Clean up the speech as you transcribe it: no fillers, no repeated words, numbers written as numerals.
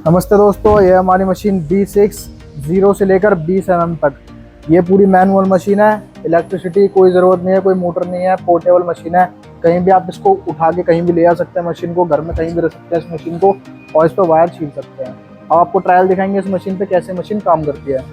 नमस्ते दोस्तों, ये हमारी मशीन B6 0 से लेकर 20 mm तक। ये पूरी मैनुअल मशीन है। इलेक्ट्रिसिटी कोई ज़रूरत नहीं है, कोई मोटर नहीं है, पोर्टेबल मशीन है। कहीं भी आप इसको उठा के कहीं भी ले आ सकते हैं। मशीन को घर में कहीं भी रख सकते हैं इस मशीन को, और इस पर वायर छील सकते हैं। अब आपको ट्रायल दिखाएंगे इस मशीन पे कैसे मशीन काम करती है।